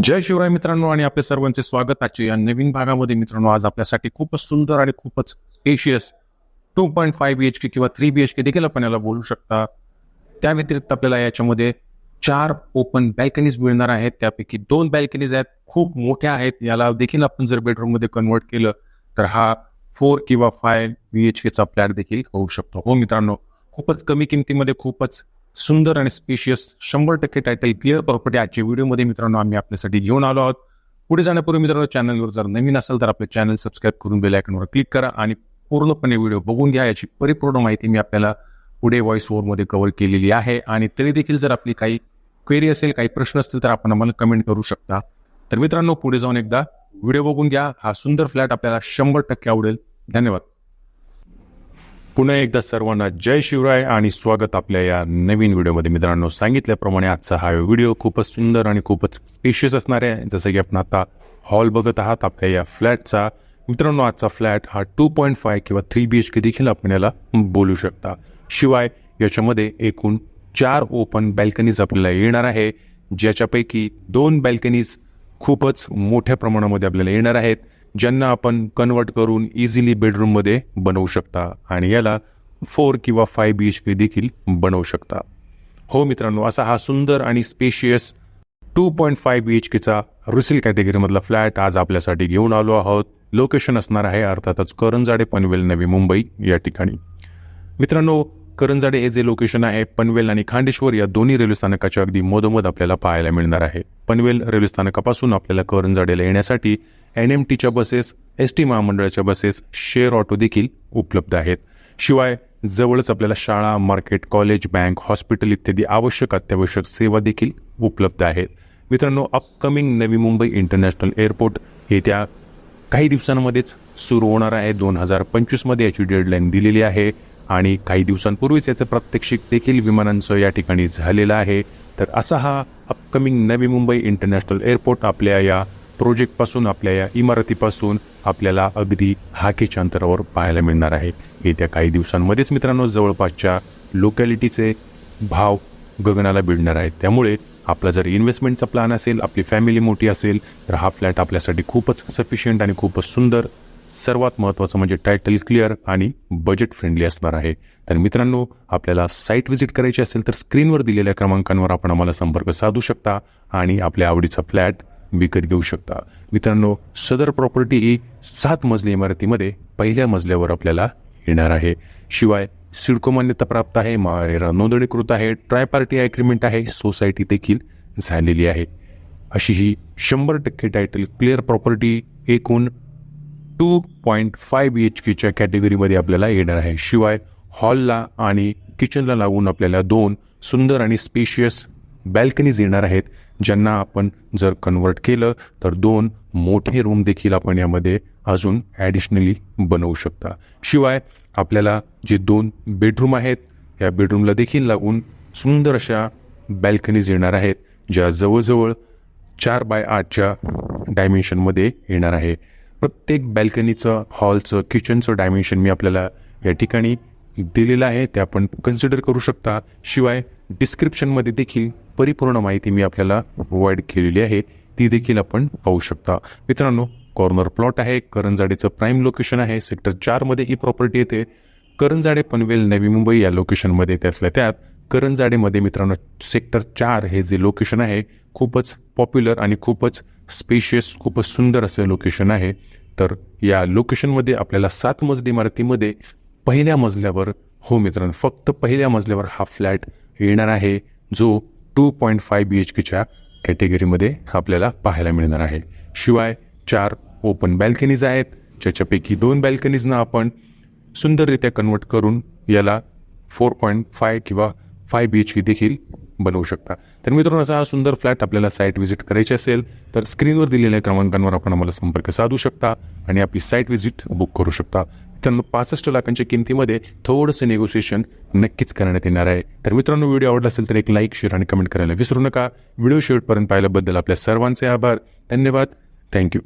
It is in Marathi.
जय शिवराय मित्रांनो आणि आपल्या सर्वांचे स्वागत आजच्या या नवीन भागामध्ये. मित्रांनो, आज आपल्यासाठी खूपच सुंदर आणि खूपच स्पेशियस 2.5 BHK किंवा 3 BHK देखील आपण याला बोलू शकता. त्या व्यतिरिक्त आपल्याला याच्यामध्ये 4 ओपन बॅल्कनीज मिळणार आहेत. त्यापैकी 2 बॅल्कनीज आहेत, खूप मोठ्या आहेत. याला देखील आपण जर बेडरूम मध्ये कन्वर्ट केलं तर हा 4 किंवा 5 BHK चा फ्लॅट देखील होऊ शकतो. हो मित्रांनो, खूपच कमी किमतीमध्ये खूपच सुंदर आणि स्पेशियस 100% टायटल क्लिअर प्रॉपर्टी आजच्या व्हिडिओमध्ये मित्रांनो आम्ही आपल्यासाठी घेऊन आलो आहोत. पुढे जाण्यापूर्वी मित्रांनो, चॅनलवर जर नवीन असेल तर आपले चॅनल सबस्क्राईब करून बेल आयकॉनवर क्लिक करा आणि पूर्णपणे व्हिडिओ बघून घ्या. याची परिपूर्ण माहिती मी आपल्याला पुढे व्हॉइस ओव्हरमध्ये कव्हर केलेली आहे. आणि तरी देखील जर आपली काही क्वेरी असेल, काही प्रश्न असतील तर आपण आम्हाला कमेंट करू शकता. तर मित्रांनो, पुढे जाऊन एकदा व्हिडिओ बघून घ्या. हा सुंदर फ्लॅट आपल्याला 100% आवडेल. धन्यवाद. पुन्हा एकदा सर्वांना जय शिवराय आणि स्वागत आपल्या या नवीन व्हिडिओमध्ये. मित्रांनो, सांगितल्याप्रमाणे आजचा हा व्हिडिओ खूपच सुंदर आणि खूपच स्पेशियस असणार आहे. जसं की आपण आता हॉल बघत आहात आपल्या या फ्लॅटचा. मित्रांनो, आजचा फ्लॅट हा 2.5 किंवा 3 BHK देखील आपण याला बोलू शकता. शिवाय याच्यामध्ये एकूण 4 ओपन बॅल्कनीज आपल्याला येणार आहे, ज्याच्यापैकी 2 बॅल्कनीज खूपच मोठ्या प्रमाणामध्ये आपल्याला येणार आहेत, ज्यांना आपण कन्वर्ट करून इझिली बेडरूममध्ये बनवू शकता आणि याला 4 किंवा 5 BHK देखील बनवू शकता. हो मित्रांनो, असा हा सुंदर आणि स्पेशियस 2.5 BHKचा रिसेल कॅटेगरीमधला फ्लॅट आज आपल्यासाठी घेऊन आलो आहोत. लोकेशन असणार आहे अर्थातच करंजाडे, पनवेल, नवी मुंबई या ठिकाणी. मित्रांनो, करंजाडे हे जे लोकेशन आहे, पनवेल आणि खांडेश्वर या दोन्ही रेल्वे स्थानकाच्या अगदी मधोमध आपल्याला पाहायला मिळणार आहे. पनवेल रेल्वे स्थानकापासून आपल्याला करंजाडेला येण्यासाठी NMTच्या बसेस, ST महामंडळाच्या बसेस, शेअर ऑटो देखील उपलब्ध आहेत. शिवाय जवळच आपल्याला शाळा, मार्केट, कॉलेज, बँक, हॉस्पिटल इत्यादी आवश्यक अत्यावश्यक सेवा देखील उपलब्ध आहेत. मित्रांनो, upcoming Navi Mumbai international airport येत्या काही दिवसांमध्येच सुरू होणार आहे. 2025 मध्ये याची डेडलाईन दिलेली आहे आणि काही दिवसांपूर्वीच याचं प्रात्यक्षिक देखील विमानांचं या ठिकाणी झालेलं आहे. तर असा हा upcoming Navi Mumbai international airport आपल्या या प्रोजेक्टपासून, आपल्या या इमारतीपासून आपल्याला अगदी हाकेच्या अंतरावर पाहायला मिळणार आहे. येत्या काही दिवसांमध्येच मित्रांनो, जवळपासच्या लोकॅलिटीचे भाव गगनाला भिडणार आहेत. त्यामुळे आपला जर इन्व्हेस्टमेंटचा प्लॅन असेल, आपली फॅमिली मोठी असेल, तर हा फ्लॅट आपल्यासाठी खूपच सफिशियंट आणि खूपच सुंदर, सर्वात महत्त्वाचं म्हणजे टायटल क्लिअर आणि बजेट फ्रेंडली असणार आहे. तर मित्रांनो, आपल्याला साईट व्हिजिट करायची असेल तर स्क्रीनवर दिलेल्या क्रमांकांवर आपण आम्हाला संपर्क साधू शकता आणि आपल्या आवडीचा फ्लॅट विकत घेऊ शकता. मित्रांनो, सदर प्रॉपर्टी ही 7 मजली इमारतीमध्ये पहिल्या मजल्यावर आपल्याला येणार आहे. शिवाय सिडको मान्यता प्राप्त आहे, महारेरा नोंदणीकृत आहे, ट्रायपार्टी ॲग्रीमेंट आहे, सोसायटी देखील झालेली आहे. अशी ही 100% टायटल क्लिअर प्रॉपर्टी एकूण 2.5 BHKच्या कॅटेगरीमध्ये आपल्याला येणार आहे. शिवाय हॉलला आणि किचनला लागून आपल्याला 2 सुंदर आणि स्पेशियस बॅल्कनीज येणार आहेत, ज्यांना आपण जर कन्वर्ट केलं तर 2 मोठे रूम देखील आपण यामध्ये अजून ॲडिशनली बनवू शकता. शिवाय आपल्याला जे 2 बेडरूम आहेत, या बेडरूमला देखील लागून सुंदर अशा बॅल्कनीज येणार आहेत, ज्या जवळजवळ 4x8च्या डायमेन्शनमध्ये येणार आहे. प्रत्येक बॅल्कनीचं, हॉलचं, किचनचं डायमेन्शन मी आपल्याला या ठिकाणी दिलेलं आहे, ते आपण कन्सिडर करू शकता. शिवाय डिस्क्रिप्शनमध्ये देखील परिपूर्ण माहिती मी आपल्याला प्रोव्हाइड केलेली आहे, ती देखील आपण पाहू शकता. मित्रांनो, कॉर्नर प्लॉट आहे, करंजाडेचं प्राईम लोकेशन आहे, सेक्टर 4 मध्ये ही प्रॉपर्टी येते. करंजाडे, पनवेल, नवी मुंबई या लोकेशनमध्ये, त्यातल्या त्यात करंजाडेमध्ये मित्रांनो सेक्टर 4 हे जे लोकेशन आहे, खूपच पॉप्युलर आणि खूपच स्पेशियस, खूपच सुंदर असं लोकेशन आहे. तर या लोकेशनमध्ये आपल्याला 7 मजली इमारतीमध्ये पहिल्या मजल्यावर, हो मित्रांनो, फक्त पहिल्या मजल्यावर हा फ्लॅट येणार आहे, जो 2.5 BHKच्या कॅटेगरीमध्ये आपल्याला पाहायला मिळणार आहे. शिवाय 4 ओपन बॅल्कनीज आहेत, ज्याच्यापैकी 2 बॅल्कनीजना आपण सुंदररित्या कन्वर्ट करून याला 4.5 किंवा 5 BHK देखील बनवू शकता. तर मित्रांनो, असा हा सुंदर फ्लॅट आपल्याला साईट व्हिजिट करायची असेल तर स्क्रीनवर दिलेल्या क्रमांकांवर आपण आम्हाला संपर्क साधू शकता आणि आपली साईट व्हिजिट बुक करू शकता. मित्रांनो, 65 लाखांच्या किमतीमध्ये थोडंसं नेगोशिएशन नक्कीच करण्यात येणार आहे. तर मित्रांनो, व्हिडिओ आवडला असेल तर एक लाईक, शेअर आणि कमेंट करायला विसरू नका. व्हिडिओ शेवटपर्यंत पाहिल्याबद्दल आपल्या सर्वांचे आभार. धन्यवाद. थँक्यू.